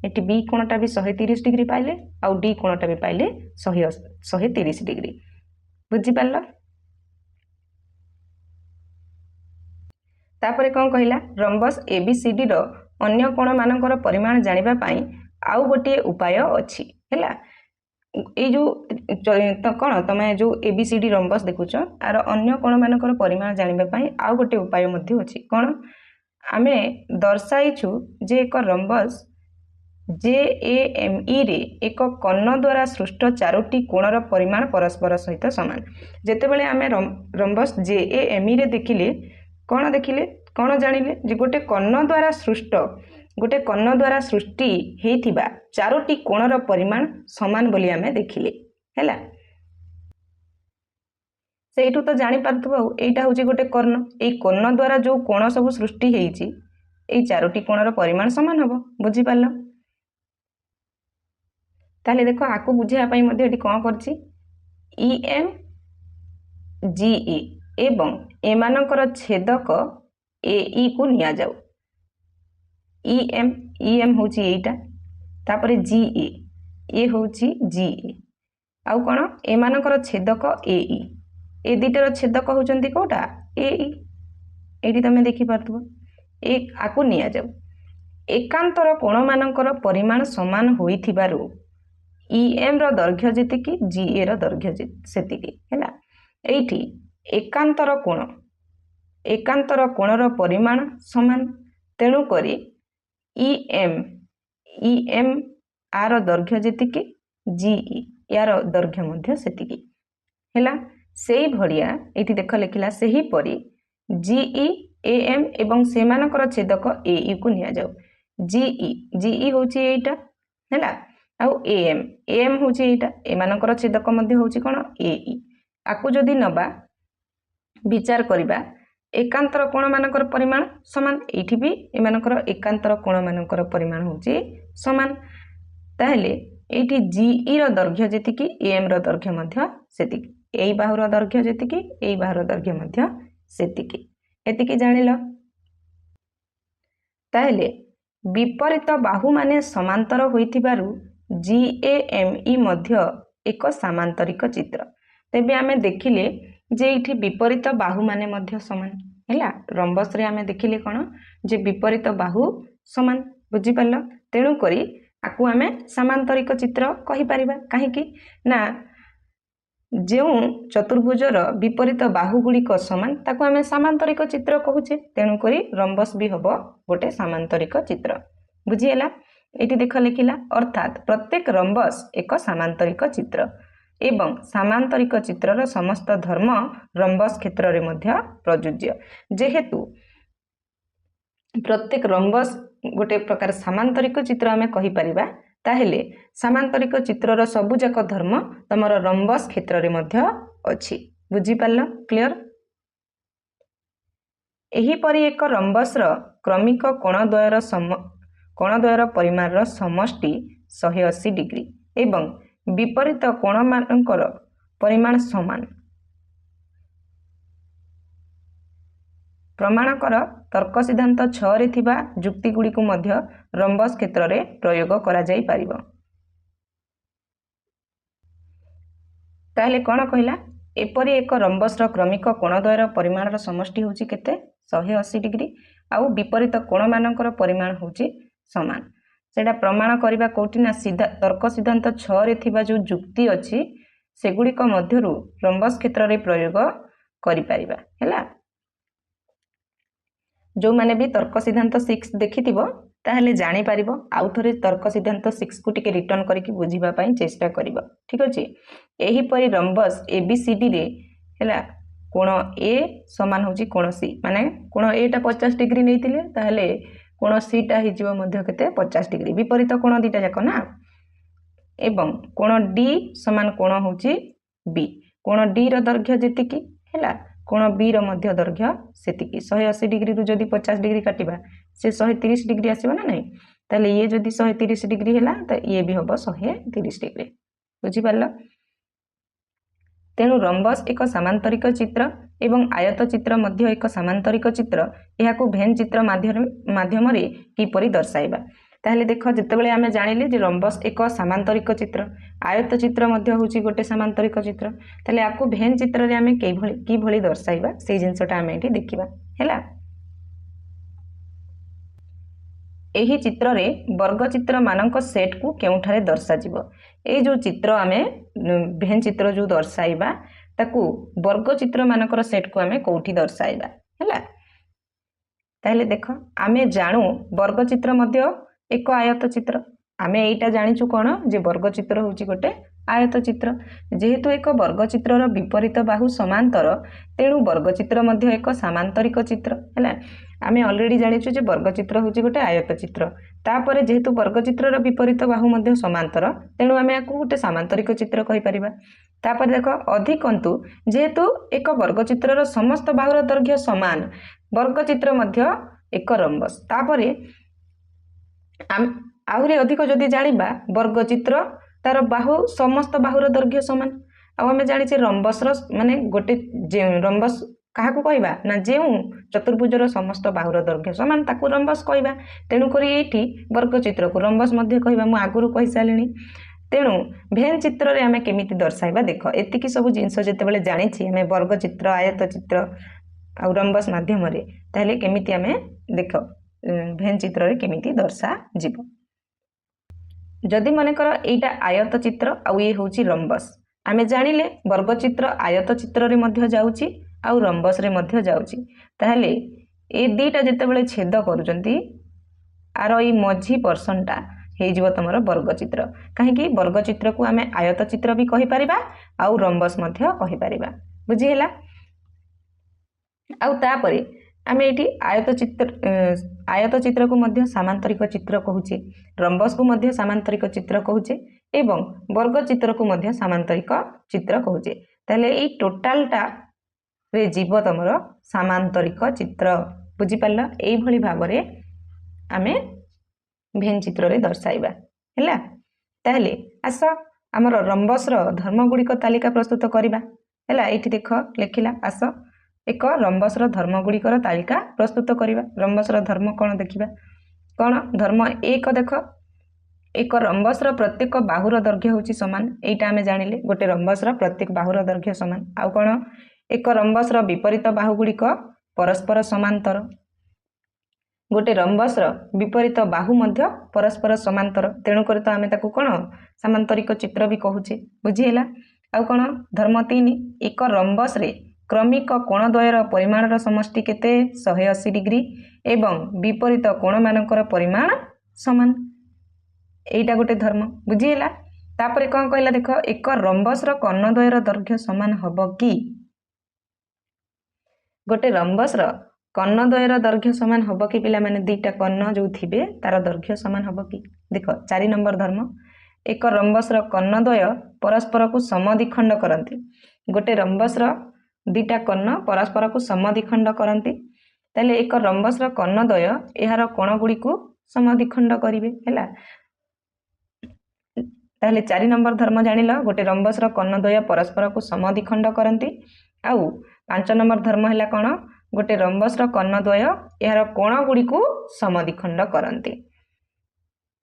एठी बी कोणटा भी 130 डिग्री पाइले आउ डी कोणटा भी पाइले 130 डिग्री बुझी पारलो तापरे कोन कहिला रंबस एबीसीडी रो अन्य कोण मानकर परिमाण जानिबा पाई आउ गोटे उपाय अच्छी है ये जो तो कौन तुम जो एबीसीडी रंबस देखुच आर अन्य कोण मानकर परिमाण जानापी आउ गोटे उपाय अच्छी कौन आम दर्शाइछु जे एक रंबस JAME रे एक कर्ण द्वारा सृष्ट चारोटी कोणर परिमाण परस्पर सहित सामान जेतेबेले आम रंबस JAME रे देखिले कौन जानिले जे गोटे कर्ण द्वारा सृष्टि हेइथिबा चारोटी कोणर परिमाण समान बोली आमे देखिले हैला सेठू तो जानी पारथुबो एटा होची गोटे कर्ण ए कर्ण द्वारा जो कोण सब सृष्टि हेइची ए चारोटी कोणर परिमाण समान हबो बुझी पारलो ताले देखो आकु बुझिया पई मध्ये एटी कोन करछि EMGE एवं एमानकर छेदक AE को निया जाऊ EM होची एटा तापरे GE ए होची GE आउ कोन एमानकर छेदक AE ए दिटर छेदक होचंती कोटा AE एटी तमे देखि पारथुबो एक आकु निया जाऊ एकांतर कोण मानकर परिमाण समान होइथिबारु EM रो दैर्घ्य जेतिकी GA रो दैर्घ्य सेतिकी हैला एठी एकांतर कोणर परिमाण समान तेणु करी EM आर दैर्घ्य जेतिकी GE यार दैर्घ्य मध्य सेतिकी हैला सेही भड़िया एठी देख लिखिला सेही परी GE AM एवं सेमानकर छेदक AE को निया जाऊ GE होची एटा हैला आउ AM होची एटा एमानकर छेदक मध्य होची कोन AE आकु जदी नबा विचार करिबा एकांतर कोण मानकर परिमाण समान एठी भी एमानकर एकांतर कोण मानकर परिमाण होची समान ताहले एठी GE रो दैर्घ्य जेतिकी AM रो दैर्घ्य मध्य सेतिकी एई बाहुर दैर्घ्य जेतिकी एई बाहुर दैर्घ्य मध्य सेतिकी एतिकी जानिलो ताहले विपरीत बाहु माने समांतर होइथिबारु GAME मध्य एक सामांतरिक चित्र तेबे आमे देखिले जे इठी विपरीत बाहु माने मध्य समान हैला रंबस रे आमे देखिले कोन जे विपरीत बाहु समान बुझी पारलो तेणु करी आकु आमे सामांतरिक चित्र कहि परिबा काहे कि ना जो चतुर्भुजर विपरीत बाहु गुड़िक समान ताकु आमे सामांतरिक चित्र कहूचे तेणु करी रंबस भी हबो गोटे सामांतरिक चित्र बुझिएला एटी देख लिखिला अर्थात प्रत्येक रंबस एक सामांतरिक चित्र एवं सामांतरिक चित्रर समस्त धर्म रंबस क्षेत्र रे मध्य प्रयोज्य जेहेतु प्रत्येक रंबस गोटे प्रकार सामांतरिक चित्र आमे कहि परिबा ताहेले सामांतरिक चित्रर सबु जाक धर्म तमर रंबस क्षेत्र रे मध्य अछि बुझी पारलो क्लियर एही परि एक रंबस र क्रमिक कोणद्वयर परिमाण र समष्टि 180 डिग्री एवं विपरीत कोण मानकर परिमाण समान प्रमाणकर तर्क सिद्धांत 6 रे थिबा जुक्ति गुडी को मध्य रंबस क्षेत्र रे प्रयोग करा जाई परिबो ताले कोन कहिला एपरि एक रंबस र क्रमिक कोणद्वयर परिमाण र समष्टि होची केते 180 डिग्री आउ विपरीत कोण मानकर परिमाण होची समान सेटा प्रमाण करिबा कोठी ना सीधा तर्क सिद्धांत 6 रे थिबा जो जुक्ति अछि सेगुडी को मध्यरु रंबस क्षेत्र रे प्रयोग करि परिबा हैला जो माने भी तर्क सिद्धांत 6 देखिथिबो ताहले जानि परिबो आउ थरे तर्क सिद्धांत 6 को टिके रिटर्न करिकि बुझिबा पई चेष्टा करिबो ठीक अछि एही परि रंबस ABCD रे हैला कोण A समान होची कोण C माने कोण A टा 50 डिग्री नैतिले ताहले कोण C टा हिजिबो मध्य केते 50 डिग्री विपरीत कोण दिटा जाक ना एवं कोण D समान कोण होची B कोण D रो दैर्घ्य जेतिकी हैला कोण B रो मध्य दैर्घ्य सेतिकी 180 डिग्री रु जदी 50 डिग्री काटिबा से 130 डिग्री आसीबो ना नै ताले ये जदी 130 डिग्री हैला त ये भी होबो 130 डिग्री बुझी पारलो तेणु रंबस एक सामांतरिक चित्र एवं आयत चित्र मध्य एक सामांतरिक चित्र एहाकु भेन चित्र माध्यम रे किपरि दर्शाइबा ताहले देखो जेतेबेले आमे जानिले जे रंबस एक सामांतरिक चित्र आयत चित्र मध्य होची गोटे सामांतरिक चित्र ताहले आकु भेन चित्र रे आमे की भली दर्शाइबा से जिंसटा आमे एठी देखिबा हैला ଏହି ଚିତ୍ରରେ ବର୍ଗଚିତ୍ର ମାନଙ୍କ ସେଟ୍ କୁ କେଉଁଠାରେ ଦର୍ଶାଯିବ। ଏଇ ଯୋଉ ଚିତ୍ର ଆମେ ଭେନ୍ ଚିତ୍ର ଯୋଉ ଦର୍ଶାଇବା ତାକୁ ବର୍ଗଚିତ୍ର ମାନଙ୍କର ସେଟ୍ କୁ ଆମେ କୋଉଠି ଦର୍ଶାଇବା ହେଲା। ତାହେଲେ ଦେଖ ଆମେ ଜାଣୁ ବର୍ଗଚିତ୍ର ମଧ୍ୟ ଏକ ଆୟତ ଚିତ୍ର। ଆମେ ଏଇଟା ଜାଣିଛୁ କ'ଣ ଯେ ବର୍ଗଚିତ୍ର ହେଉଛି ଗୋଟେ ଆୟତ ଚିତ୍ର। ଯେହେତୁ ଏକ ବର୍ଗଚିତ୍ରର ବିପରୀତ ବାହୁ ସମାନ୍ତର ତେଣୁ ବର୍ଗଚିତ୍ର ମଧ୍ୟ ଏକ ସାମାନ୍ତରିକ ଚିତ୍ର ହେଲା। ଆମେ ଅଲରେଡି ଜାଣିଛୁ ଯେ ବର୍ଗଚିତ୍ର ହେଉଛି ଗୋଟେ ଆୟତ ଚିତ୍ର। ତାପରେ ଯେହେତୁ ବର୍ଗଚିତ୍ରର ବିପରୀତ ବାହୁ ମଧ୍ୟ ସମାନ୍ତର ତେଣୁ ଆମେ ୟାକୁ ଗୋଟେ ସାମାନ୍ତରିକ ଚିତ୍ର କହିପାରିବା। ତାପରେ ଦେଖ ଅଧିକନ୍ତୁ ଯେହେତୁ ଏକ ବର୍ଗଚିତ୍ରର ସମସ୍ତ ବାହୁର ଦୈର୍ଘ୍ୟ ସମାନ ବର୍ଗଚିତ୍ର ମଧ୍ୟ ଏକ ରମ୍ବସ୍। ତାପରେ ଆହୁରି ଅଧିକ ଯଦି ଜାଣିବା ବର୍ଗଚିତ୍ର ତାର ବାହୁ ସମସ୍ତ ବାହୁର ଦୈର୍ଘ୍ୟ ସମାନ। ଆଉ ଆମେ ଜାଣିଛେ ରମ୍ବସ୍ର ମାନେ ଗୋଟେ ରମ୍ବସ୍ କାହାକୁ କହିବା ନା ଯେଉଁ ଚତୁର୍ଭୁଜର ସମସ୍ତ ବାହୁର ଦୈର୍ଘ୍ୟ ସମାନ ତାକୁ ରମ୍ବସ୍ କହିବା। ତେଣୁକରି ଏଇଠି ବର୍ଗଚିତ୍ରକୁ ରମ୍ବସ୍ ମଧ୍ୟ କହିବା, ମୁଁ ଆଗରୁ କହିସାରିଲିଣି। ତେଣୁ ଭେନ୍ ଚିତ୍ରରେ ଆମେ କେମିତି ଦର୍ଶାଇବା ଦେଖ ଏତିକି ସବୁ ଜିନିଷ ଯେତେବେଳେ ଜାଣିଛି ଆମେ ବର୍ଗଚିତ୍ର ଆୟତ ଚିତ୍ର ଆଉ ରମ୍ବସ୍ ମାଧ୍ୟମରେ ତାହେଲେ କେମିତି ଆମେ ଦେଖ ଭେନ୍ ଚିତ୍ରରେ କେମିତି ଦର୍ଶାଯିବ। ଯଦି ମନେକର ଏଇଟା ଆୟତ ଚିତ୍ର ଆଉ ଇଏ ହେଉଛି ରମ୍ବସ୍, ଆମେ ଜାଣିଲେ ବର୍ଗଚିତ୍ର ଆୟତ ଚିତ୍ରରେ ମଧ୍ୟ ଯାଉଛି ଆଉ ରମ୍ବସ୍ରେ ମଧ୍ୟ ଯାଉଛି। ତାହେଲେ ଏ ଦୁଇଟା ଯେତେବେଳେ ଛେଦ କରୁଛନ୍ତି ଆର ଏଇ ମଝି ପର୍ସନଟା ହେଇଯିବ ତମର ବର୍ଗଚିତ୍ର। କାହିଁକି ବର୍ଗଚିତ୍ରକୁ ଆମେ ଆୟତ ଚିତ୍ର ବି କହିପାରିବା ଆଉ ରମ୍ବସ୍ ମଧ୍ୟ କହିପାରିବା। ବୁଝିହେଲା। ଆଉ ତାପରେ ଆମେ ଏଇଠି ଆୟତ ଚିତ୍ରକୁ ମଧ୍ୟ ସାମାନ୍ତରିକ ଚିତ୍ର କହୁଛେ, ରମ୍ବସ୍କୁ ମଧ୍ୟ ସାମାନ୍ତରିକ ଚିତ୍ର କହୁଛେ ଏବଂ ବର୍ଗଚିତ୍ରକୁ ମଧ୍ୟ ସାମାନ୍ତରିକ ଚିତ୍ର କହୁଛେ। ତାହେଲେ ଏଇ ଟୋଟାଲଟାରେ ଯିବ ତମର ସାମାନ୍ତରିକ ଚିତ୍ର। ବୁଝିପାରିଲ। ଏଇଭଳି ଭାବରେ ଆମେ ଭେନ୍ ଚିତ୍ରରେ ଦର୍ଶାଇବା ହେଲା। ତାହେଲେ ଆସ ଆମର ରମ୍ବସ୍ର ଧର୍ମଗୁଡ଼ିକ ତାଲିକା ପ୍ରସ୍ତୁତ କରିବା ହେଲା। ଏଇଠି ଦେଖ ଲେଖିଲା ଆସ ଏକ ରମ୍ବସ୍ର ଧର୍ମଗୁଡ଼ିକର ତାଲିକା ପ୍ରସ୍ତୁତ କରିବା। ରମ୍ବସ୍ର ଧର୍ମ କ'ଣ ଦେଖିବା। କ'ଣ ଧର୍ମ 1 ଦେଖ ଏକ ରମ୍ବସ୍ର ପ୍ରତ୍ୟେକ ବାହୁର ଦୈର୍ଘ୍ୟ ହେଉଛି ସମାନ। ଏଇଟା ଆମେ ଜାଣିଲେ ଗୋଟେ ରମ୍ବସ୍ର ପ୍ରତ୍ୟେକ ବାହୁର ଦୈର୍ଘ୍ୟ ସମାନ। ଆଉ କ'ଣ ଏକ ରମ୍ବସ୍ର ବିପରୀତ ବାହୁଗୁଡ଼ିକ ପରସ୍ପର ସମାନ୍ତର। ଗୋଟେ ରମ୍ବସ୍ର ବିପରୀତ ବାହୁ ମଧ୍ୟ ପରସ୍ପର ସମାନ୍ତର। ତେଣୁକରି ତ ଆମେ ତାକୁ କ'ଣ ସାମାନ୍ତରିକ ଚିତ୍ର ବି କହୁଛେ। ବୁଝିହେଲା। ଆଉ କ'ଣ ଧର୍ମ 3 ଏକ ରମ୍ବସ୍ରେ କ୍ରମିକ କୋଣଦ୍ୱୟର ପରିମାଣର ସମଷ୍ଟି କେତେ 180 ଡିଗ୍ରୀ ଏବଂ ବିପରୀତ କୋଣମାନଙ୍କର ପରିମାଣ ସମାନ। ଏଇଟା ଗୋଟେ ଧର୍ମ। ବୁଝିହେଲା। ତାପରେ କ'ଣ କହିଲା ଦେଖ ଏକ ରମ୍ବସ୍ର କର୍ଣ୍ଣଦ୍ୱୟର ଦୈର୍ଘ୍ୟ ସମାନ ହବ କି। ଗୋଟେ ରମ୍ବସ୍ର କର୍ଣ୍ଣଦ୍ୱୟର ଦୈର୍ଘ୍ୟ ସମାନ ହବ କି ପିଲାମାନେ। ଦୁଇଟା କର୍ଣ୍ଣ ଯୋଉ ଥିବେ ତାର ଦୈର୍ଘ୍ୟ ସମାନ ହବ କି। ଦେଖ 4 ନମ୍ବର ଧର୍ମ ଏକ ରମ୍ବସ୍ର କର୍ଣ୍ଣଦ୍ୱୟ ପରସ୍ପରକୁ ସମଦ୍ୱିଖଣ୍ଡ କରନ୍ତି। ଗୋଟେ ରମ୍ବସ୍ର ଦୁଇଟା କର୍ଣ୍ଣ ପରସ୍ପରକୁ ସମଦ୍ୱିଖଣ୍ଡ କରନ୍ତି। ତାହେଲେ ଏକ ରମ୍ବସ୍ର କର୍ଣ୍ଣଦ୍ୱୟ ଏହାର କୋଣଗୁଡ଼ିକୁ ସମଦ୍ୱିଖଣ୍ଡ କରିବେ ହେଲା। ତାହେଲେ 4 ନମ୍ବର ଧର୍ମ ଜାଣିଲ ଗୋଟେ ରମ୍ବସ୍ର କର୍ଣ୍ଣଦ୍ୱୟ ପରସ୍ପରକୁ ସମଦ୍ୱିଖଣ୍ଡ କରନ୍ତି। ଆଉ 5 ନମ୍ବର ଧର୍ମ ହେଲା କ'ଣ ଗୋଟେ ରମ୍ବସ୍ର କର୍ଣ୍ଣଦ୍ୱୟ ଏହାର କୋଣଗୁଡ଼ିକୁ ସମଦ୍ୱିଖଣ୍ଡ କରନ୍ତି।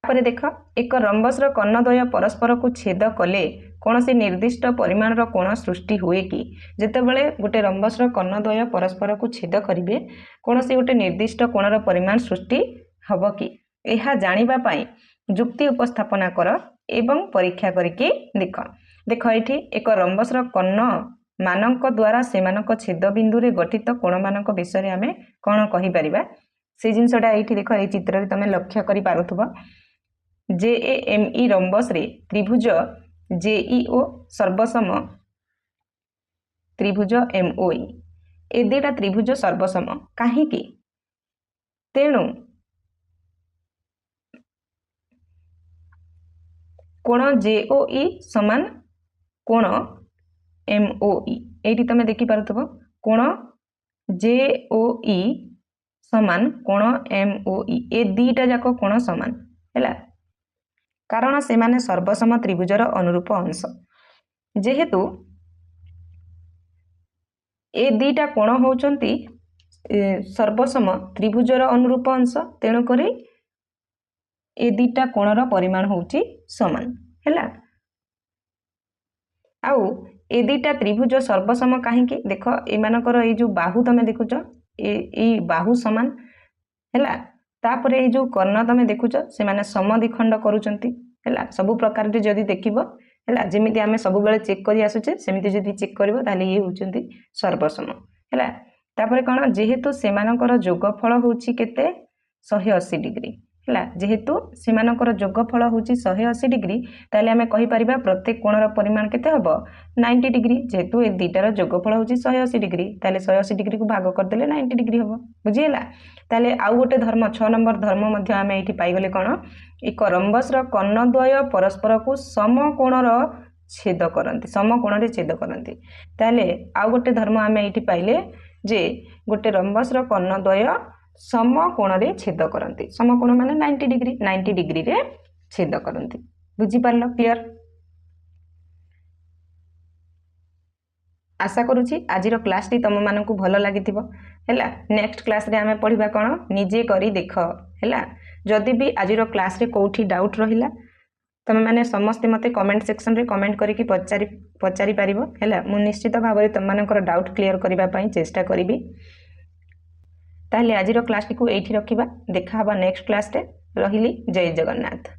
ତାପରେ ଦେଖ ଏକ ରମ୍ବସ୍ର କର୍ଣ୍ଣଦ୍ୱୟ ପରସ୍ପରକୁ ଛେଦ କଲେ କୌଣସି ନିର୍ଦ୍ଦିଷ୍ଟ ପରିମାଣର କୋଣ ସୃଷ୍ଟି ହୁଏ କି। ଯେତେବେଳେ ଗୋଟେ ରମ୍ବସ୍ର କର୍ଣ୍ଣଦ୍ୱୟ ପରସ୍ପରକୁ ଛେଦ କରିବେ କୌଣସି ଗୋଟେ ନିର୍ଦ୍ଦିଷ୍ଟ କୋଣର ପରିମାଣ ସୃଷ୍ଟି ହବ କି। ଏହା ଜାଣିବା ପାଇଁ ଯୁକ୍ତି ଉପସ୍ଥାପନା କର ଏବଂ ପରୀକ୍ଷା କରିକି ଦେଖ। ଦେଖ ଏଇଠି ଏକ ରମ୍ବସ୍ର କର୍ଣ୍ଣ ମାନଙ୍କ ଦ୍ୱାରା ସେମାନଙ୍କ ଛେଦ ବିନ୍ଦୁରେ ଗଠିତ କୋଣମାନଙ୍କ ବିଷୟରେ ଆମେ କ'ଣ କହିପାରିବା। ସେ ଜିନିଷଟା ଏଇଠି ଦେଖ ଏଇ ଚିତ୍ରରେ ତମେ ଲକ୍ଷ୍ୟ କରିପାରୁଥିବ। JAME ରମ୍ବସ୍ରେ ତ୍ରିଭୁଜ JEO ସର୍ବସମ ତ୍ରିଭୁଜ MOE ଏ ଦୁଇଟା ତ୍ରିଭୁଜ ସର୍ବସମ କାହିଁକି। ତେଣୁ କୋଣ JOE ସମାନ କୋଣ MOE। ଏଇଠି ତମେ ଦେଖିପାରୁଥିବ କୋଣ JOE ସମାନ କୋଣ MOE। ଏ ଦୁଇଟା ଯାକ କୋଣ ସମାନ ହେଲା କାରଣ ସେମାନେ ସର୍ବସମ ତ୍ରିଭୁଜର ଅନୁରୂପ ଅଂଶ। ଯେହେତୁ ଏ ଦୁଇଟା କୋଣ ହେଉଛନ୍ତି ସର୍ବସମ ତ୍ରିଭୁଜର ଅନୁରୂପ ଅଂଶ ତେଣୁକରି ଏ ଦୁଇଟା କୋଣର ପରିମାଣ ହେଉଛି ସମାନ ହେଲା। ଆଉ ଏ ଦୁଇଟା ତ୍ରିଭୁଜ ସର୍ବସମ କାହିଁକି ଦେଖ ଏମାନଙ୍କର ଏଇ ଯୋଉ ବାହୁ ତମେ ଦେଖୁଛ ଏଇ ବାହୁ ସମାନ ହେଲା। तापर ये जो कर्ण तुम देखुच से माने समद्विखंड करूचंती हैला सब प्रकार जदि देखिबो हैला जेमिति आमे सब बेले चेक करि आसुचे सेमिति जदि चेक करबो ताले ये होचंती सर्वसम हैला तापर कोन जेहेतु सेमानकर योगफल होची केते 180 डिग्री हैला जेहेतु सेमानकर योगफल होची 180 डिग्री ताले आमे कहि परिबा प्रत्येक कोणर परिमाण केते हबो 90 डिग्री जेहेतु ए दुईटार योगफल होची 180 डिग्री ताले 180 डिग्री को भाग कर देले 90 डिग्री हबो बुझियला ताले आउ गोटे धर्म 6 नंबर धर्म मध्ये आमे एठी पाई गले कोन एक रंबस र कर्णद्वय परस्पर को समकोणर छेद करंती समकोण रे छेद करंती ताले आउ गोटे धर्म आमे एठी पाइले जे गोटे रंबस र कर्णद्वय समकोण रे छेद करंती समकोण माने 90 डिग्री रे छेद करंती बुझी पारलो क्लियर आशा करूची आजिर क्लास टी तम मानकु भलो लागिथिबो हैला नेक्स्ट क्लास रे आमे पढिबा कोन निजे करी देख हैला जदि भी आजिर क्लास रे कोठी डाउट रहिला तमे माने समस्त मते कमेंट सेक्शन रे कमेंट करिकि पचारि पारिबो हैला मु निश्चित भाबरे तम मानकर डाउट क्लियर करिबा पई चेष्टा करिबी ताले आजिर क्लास टी को एठी रखिबा देखा हबा नेक्स्ट क्लास रे रहिली जय जगन्नाथ।